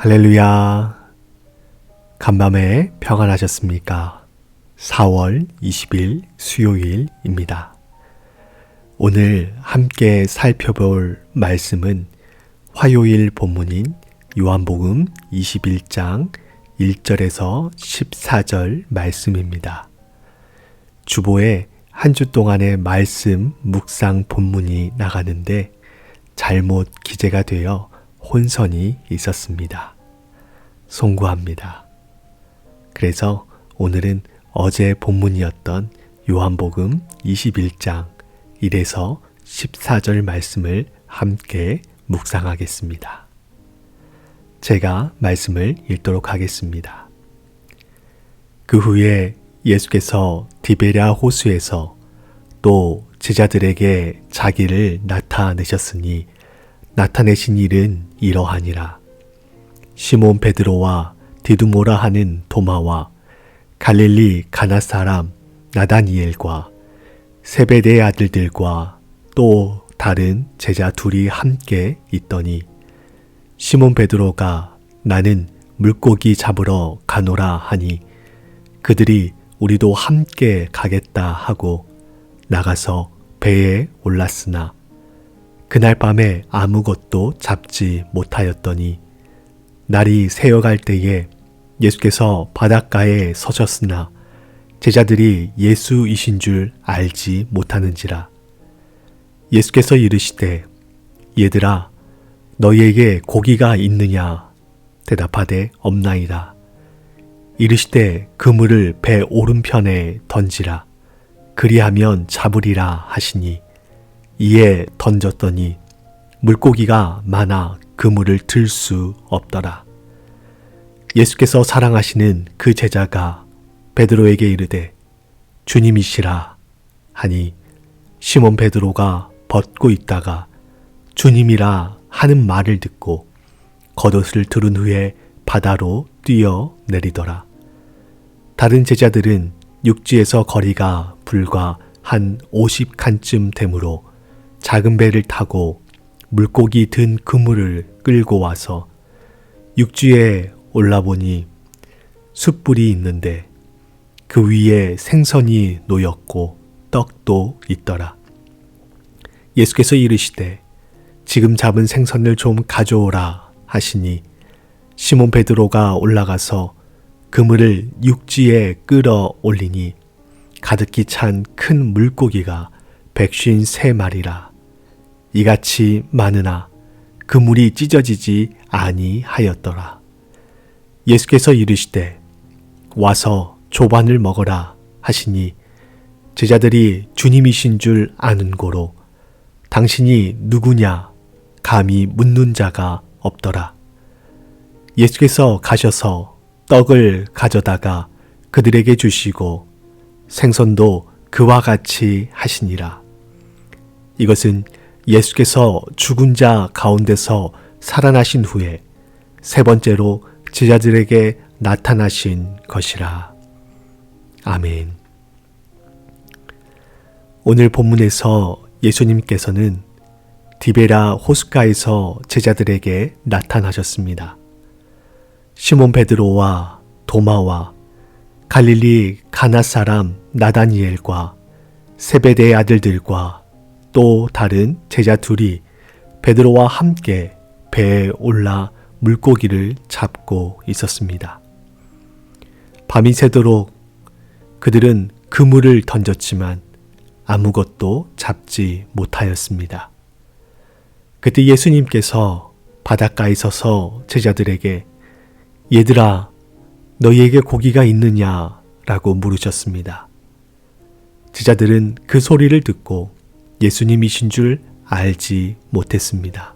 할렐루야. 간밤에 평안하셨습니까? 4월 20일 수요일입니다. 오늘 함께 살펴볼 말씀은 화요일 본문인 요한복음 21장 1절에서 14절 말씀입니다. 주보에 한 주 동안의 말씀 묵상 본문이 나가는데 잘못 기재가 되어 혼선이 있었습니다. 송구합니다. 그래서 오늘은 어제 본문이었던 요한복음 21장 1에서 14절 말씀을 함께 묵상하겠습니다. 제가 말씀을 읽도록 하겠습니다. 그 후에 예수께서 디베랴 호수에서 또 제자들에게 자기를 나타내셨으니 나타내신 일은 이러하니라. 시몬 베드로와 디두모라 하는 도마와 갈릴리 가나 사람 나다니엘과 세베대의 아들들과 또 다른 제자 둘이 함께 있더니 시몬 베드로가 나는 물고기 잡으러 가노라 하니 그들이 우리도 함께 가겠다 하고 나가서 배에 올랐으나 그날 밤에 아무것도 잡지 못하였더니 날이 새어갈 때에 예수께서 바닷가에 서셨으나 제자들이 예수이신 줄 알지 못하는지라. 예수께서 이르시되 얘들아 너희에게 고기가 있느냐 대답하되 없나이다. 이르시되 그물을 배 오른편에 던지라. 그리하면 잡으리라 하시니 이에 던졌더니 물고기가 많아 그물을 들 수 없더라. 예수께서 사랑하시는 그 제자가 베드로에게 이르되 주님이시라 하니 시몬 베드로가 벗고 있다가 주님이라 하는 말을 듣고 겉옷을 두른 후에 바다로 뛰어 내리더라. 다른 제자들은 육지에서 거리가 불과 한 50칸쯤 되므로 작은 배를 타고 물고기 든 그물을 끌고 와서 육지에 올라보니 숯불이 있는데 그 위에 생선이 놓였고 떡도 있더라. 예수께서 이르시되 지금 잡은 생선을 좀 가져오라 하시니 시몬 베드로가 올라가서 그물을 육지에 끌어 올리니 가득히 찬 큰 물고기가 153마리라. 이같이 많으나 그물이 찢어지지 아니하였더라. 예수께서 이르시되 와서 조반을 먹어라 하시니 제자들이 주님이신 줄 아는 고로 당신이 누구냐 감히 묻는 자가 없더라. 예수께서 가셔서 떡을 가져다가 그들에게 주시고 생선도 그와 같이 하시니라. 이것은 예수께서 죽은 자 가운데서 살아나신 후에 세 번째로 제자들에게 나타나신 것이라. 아멘. 오늘 본문에서 예수님께서는 디베랴 호숫가에서 제자들에게 나타나셨습니다. 시몬 베드로와 도마와 갈릴리 가나 사람 나다니엘과 세베대의 아들들과 또 다른 제자 둘이 베드로와 함께 배에 올라 물고기를 잡고 있었습니다. 밤이 새도록 그들은 그물을 던졌지만 아무것도 잡지 못하였습니다. 그때 예수님께서 바닷가에 서서 제자들에게 얘들아 너희에게 고기가 있느냐 라고 물으셨습니다. 제자들은 그 소리를 듣고 예수님이신 줄 알지 못했습니다.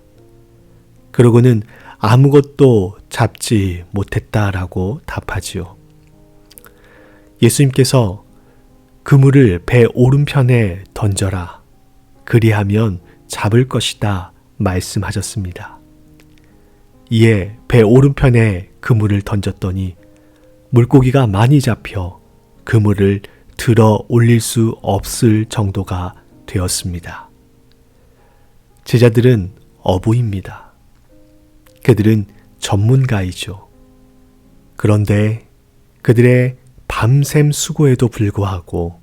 그러고는 아무것도 잡지 못했다라고 답하지요. 예수님께서 그물을 배 오른편에 던져라. 그리하면 잡을 것이다 말씀하셨습니다. 이에 배 오른편에 그물을 던졌더니 물고기가 많이 잡혀 그물을 들어 올릴 수 없을 정도가 되었습니다. 제자들은 어부입니다. 그들은 전문가이죠. 그런데 그들의 밤샘 수고에도 불구하고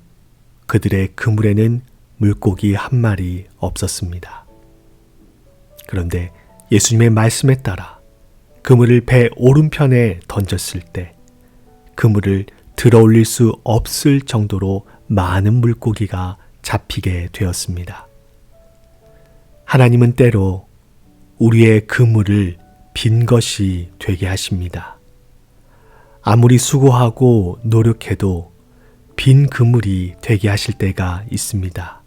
그들의 그물에는 물고기 한 마리 없었습니다. 그런데 예수님의 말씀에 따라 그물을 배 오른편에 던졌을 때 그물을 들어올릴 수 없을 정도로 많은 물고기가 잡히게 되었습니다. 하나님은 때로 우리의 그물을 빈 것이 되게 하십니다. 아무리 수고하고 노력해도 빈 그물이 되게 하실 때가 있습니다.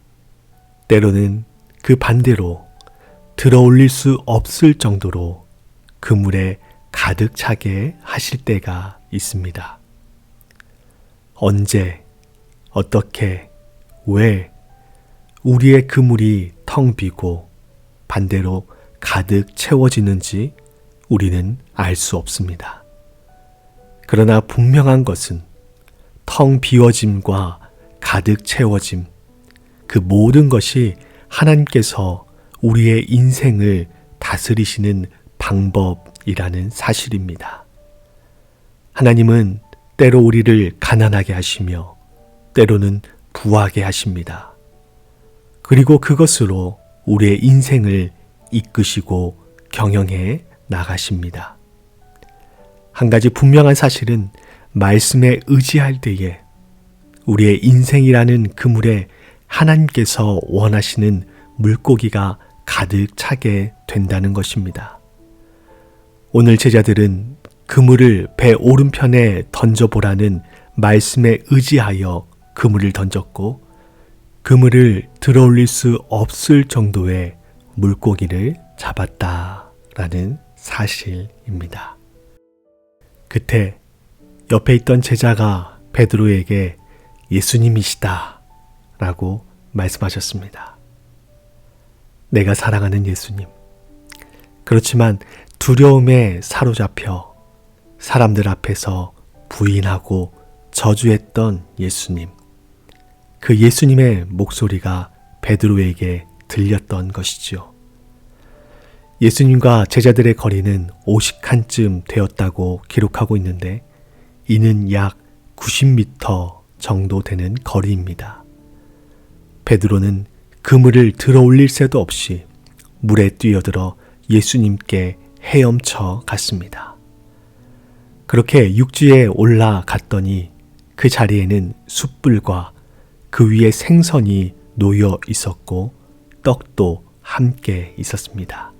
때로는 그 반대로 들어올릴 수 없을 정도로 그물에 가득 차게 하실 때가 있습니다. 언제, 어떻게, 왜 우리의 그물이 텅 비고 반대로 가득 채워지는지 우리는 알 수 없습니다. 그러나 분명한 것은 텅 비워짐과 가득 채워짐, 그 모든 것이 하나님께서 우리의 인생을 다스리시는 방법이라는 사실입니다. 하나님은 때로 우리를 가난하게 하시며 때로는 부하게 하십니다. 그리고 그것으로 우리의 인생을 이끄시고 경영해 나가십니다. 한 가지 분명한 사실은 말씀에 의지할 때에 우리의 인생이라는 그물에 하나님께서 원하시는 물고기가 가득 차게 된다는 것입니다. 오늘 제자들은 그물을 배 오른편에 던져보라는 말씀에 의지하여 그물을 던졌고 그물을 들어올릴 수 없을 정도의 물고기를 잡았다라는 사실입니다. 그때 옆에 있던 제자가 베드로에게 예수님이시다 라고 말씀하셨습니다. 내가 사랑하는 예수님. 그렇지만 두려움에 사로잡혀 사람들 앞에서 부인하고 저주했던 예수님. 그 예수님의 목소리가 베드로에게 들렸던 것이지요. 예수님과 제자들의 거리는 50칸쯤 되었다고 기록하고 있는데 이는 약 90m 정도 되는 거리입니다. 베드로는 그물을 들어올릴 새도 없이 물에 뛰어들어 예수님께 헤엄쳐 갔습니다. 그렇게 육지에 올라갔더니 그 자리에는 숯불과 그 위에 생선이 놓여 있었고 떡도 함께 있었습니다.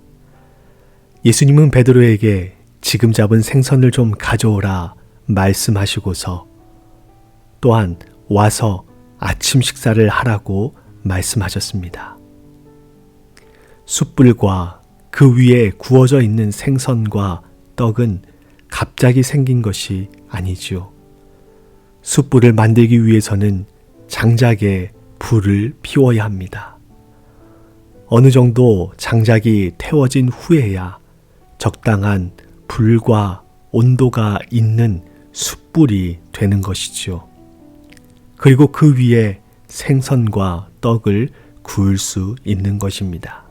예수님은 베드로에게 지금 잡은 생선을 좀 가져오라 말씀하시고서 또한 와서 아침 식사를 하라고 말씀하셨습니다. 숯불과 그 위에 구워져 있는 생선과 떡은 갑자기 생긴 것이 아니지요. 숯불을 만들기 위해서는 장작에 불을 피워야 합니다. 어느 정도 장작이 태워진 후에야 적당한 불과 온도가 있는 숯불이 되는 것이지요. 그리고 그 위에 생선과 떡을 구울 수 있는 것입니다.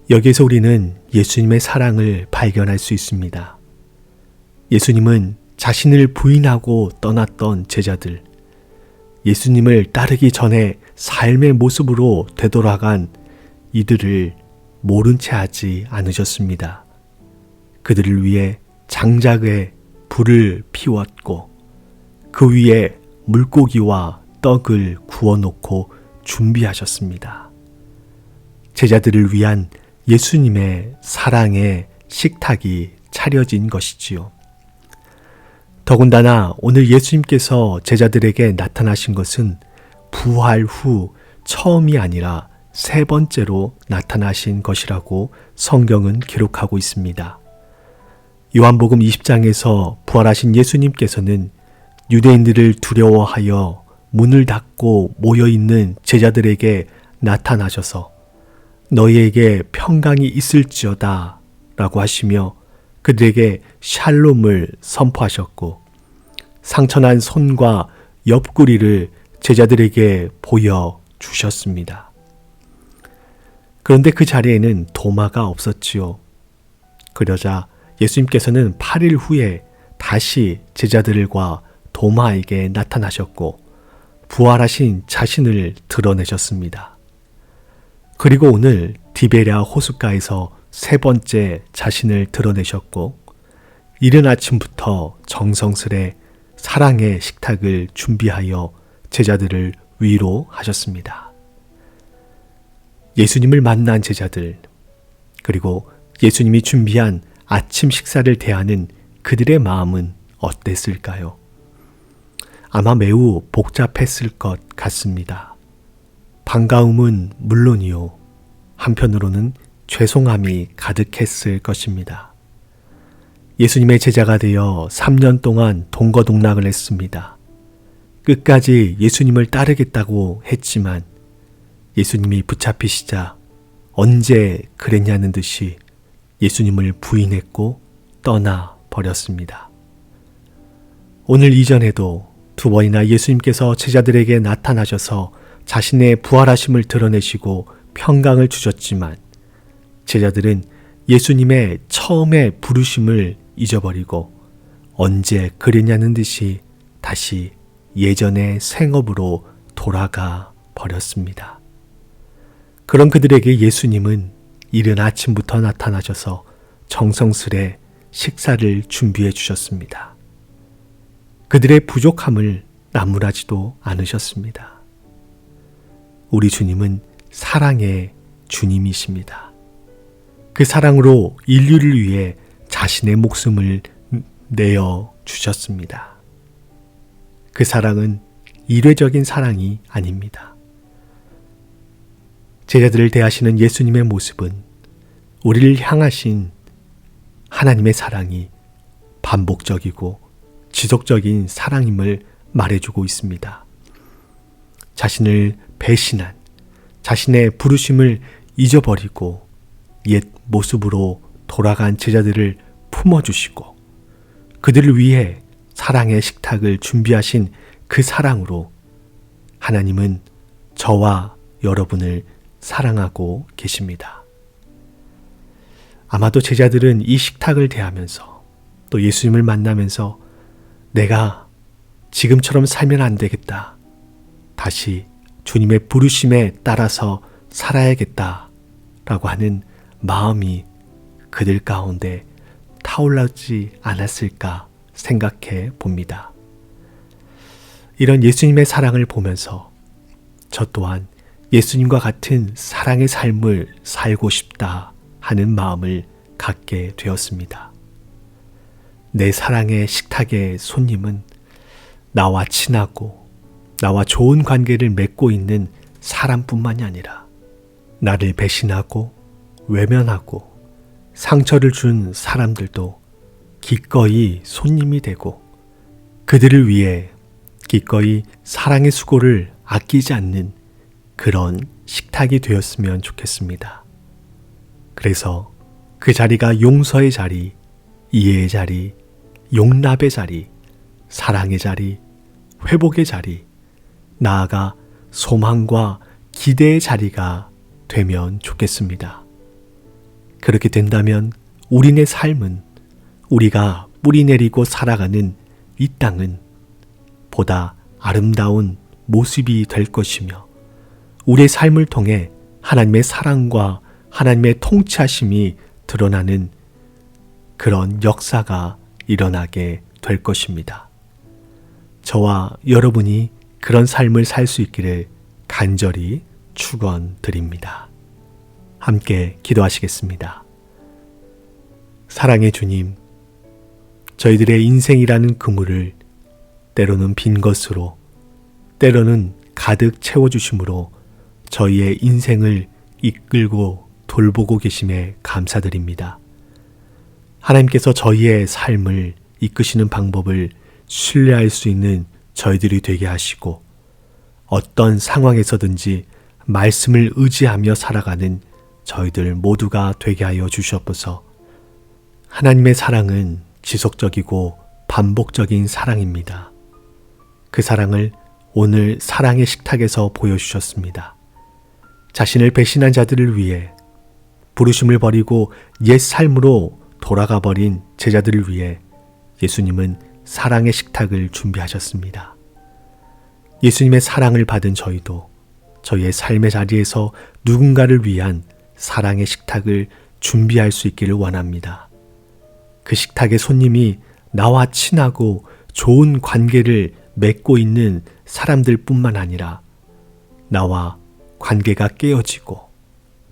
여기에서 우리는 예수님의 사랑을 발견할 수 있습니다. 예수님은 자신을 부인하고 떠났던 제자들, 예수님을 따르기 전에 삶의 모습으로 되돌아간 이들을 모른 채 하지 않으셨습니다. 그들을 위해 장작에 불을 피웠고 그 위에 물고기와 떡을 구워놓고 준비하셨습니다. 제자들을 위한 예수님의 사랑의 식탁이 차려진 것이지요. 더군다나 오늘 예수님께서 제자들에게 나타나신 것은 부활 후 처음이 아니라 세 번째로 나타나신 것이라고 성경은 기록하고 있습니다. 요한복음 20장에서 부활하신 예수님께서는 유대인들을 두려워하여 문을 닫고 모여있는 제자들에게 나타나셔서 너희에게 평강이 있을지어다 라고 하시며 그들에게 샬롬을 선포하셨고 상처난 손과 옆구리를 제자들에게 보여주셨습니다. 그런데 그 자리에는 도마가 없었지요. 그러자 예수님께서는 8일 후에 다시 제자들과 도마에게 나타나셨고 부활하신 자신을 드러내셨습니다. 그리고 오늘 디베랴 호숫가에서 세 번째 자신을 드러내셨고 이른 아침부터 정성스레 사랑의 식탁을 준비하여 제자들을 위로하셨습니다. 예수님을 만난 제자들, 그리고 예수님이 준비한 아침 식사를 대하는 그들의 마음은 어땠을까요? 아마 매우 복잡했을 것 같습니다. 반가움은 물론이요, 한편으로는 죄송함이 가득했을 것입니다. 예수님의 제자가 되어 3년 동안 동거동락을 했습니다. 끝까지 예수님을 따르겠다고 했지만 예수님이 붙잡히시자 언제 그랬냐는 듯이 예수님을 부인했고 떠나 버렸습니다. 오늘 이전에도 2번이나 예수님께서 제자들에게 나타나셔서 자신의 부활하심을 드러내시고 평강을 주셨지만 제자들은 예수님의 처음의 부르심을 잊어버리고 언제 그랬냐는 듯이 다시 예전의 생업으로 돌아가 버렸습니다. 그런 그들에게 예수님은 이른 아침부터 나타나셔서 정성스레 식사를 준비해 주셨습니다. 그들의 부족함을 나무라지도 않으셨습니다. 우리 주님은 사랑의 주님이십니다. 그 사랑으로 인류를 위해 자신의 목숨을 내어 주셨습니다. 그 사랑은 일회적인 사랑이 아닙니다. 제자들을 대하시는 예수님의 모습은 우리를 향하신 하나님의 사랑이 반복적이고 지속적인 사랑임을 말해주고 있습니다. 자신을 배신한, 자신의 부르심을 잊어버리고 옛 모습으로 돌아간 제자들을 품어주시고 그들을 위해 사랑의 식탁을 준비하신 그 사랑으로 하나님은 저와 여러분을 사랑하고 계십니다. 아마도 제자들은 이 식탁을 대하면서 또 예수님을 만나면서 내가 지금처럼 살면 안 되겠다. 다시 주님의 부르심에 따라서 살아야겠다. 라고 하는 마음이 그들 가운데 타올라지 않았을까 생각해 봅니다. 이런 예수님의 사랑을 보면서 저 또한 예수님과 같은 사랑의 삶을 살고 싶다 하는 마음을 갖게 되었습니다. 내 사랑의 식탁의 손님은 나와 친하고 나와 좋은 관계를 맺고 있는 사람뿐만이 아니라 나를 배신하고 외면하고 상처를 준 사람들도 기꺼이 손님이 되고 그들을 위해 기꺼이 사랑의 수고를 아끼지 않는 그런 식탁이 되었으면 좋겠습니다. 그래서 그 자리가 용서의 자리, 이해의 자리, 용납의 자리, 사랑의 자리, 회복의 자리, 나아가 소망과 기대의 자리가 되면 좋겠습니다. 그렇게 된다면 우리네 삶은, 우리가 뿌리 내리고 살아가는 이 땅은 보다 아름다운 모습이 될 것이며 우리의 삶을 통해 하나님의 사랑과 하나님의 통치하심이 드러나는 그런 역사가 일어나게 될 것입니다. 저와 여러분이 그런 삶을 살 수 있기를 간절히 축원드립니다. 함께 기도하시겠습니다. 사랑의 주님, 저희들의 인생이라는 그물을 때로는 빈 것으로, 때로는 가득 채워주심으로 저희의 인생을 이끌고 돌보고 계심에 감사드립니다. 하나님께서 저희의 삶을 이끄시는 방법을 신뢰할 수 있는 저희들이 되게 하시고 어떤 상황에서든지 말씀을 의지하며 살아가는 저희들 모두가 되게 하여 주시옵소서. 하나님의 사랑은 지속적이고 반복적인 사랑입니다. 그 사랑을 오늘 사랑의 식탁에서 보여주셨습니다. 자신을 배신한 자들을 위해 부르심을 버리고 옛 삶으로 돌아가 버린 제자들을 위해 예수님은 사랑의 식탁을 준비하셨습니다. 예수님의 사랑을 받은 저희도 저희의 삶의 자리에서 누군가를 위한 사랑의 식탁을 준비할 수 있기를 원합니다. 그 식탁의 손님이 나와 친하고 좋은 관계를 맺고 있는 사람들 뿐만 아니라 나와 관계가 깨어지고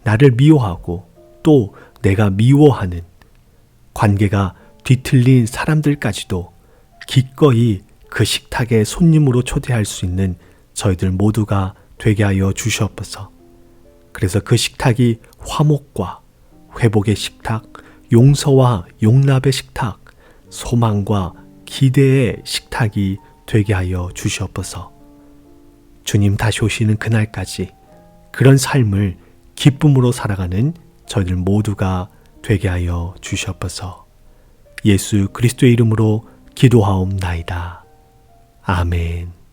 나를 미워하고 또 내가 미워하는 관계가 뒤틀린 사람들까지도 기꺼이 그 식탁의 손님으로 초대할 수 있는 저희들 모두가 되게 하여 주시옵소서. 그래서 그 식탁이 화목과 회복의 식탁, 용서와 용납의 식탁, 소망과 기대의 식탁이 되게 하여 주시옵소서. 주님 다시 오시는 그날까지 그런 삶을 기쁨으로 살아가는 저희들 모두가 되게 하여 주시옵소서. 예수 그리스도의 이름으로 기도하옵나이다. 아멘.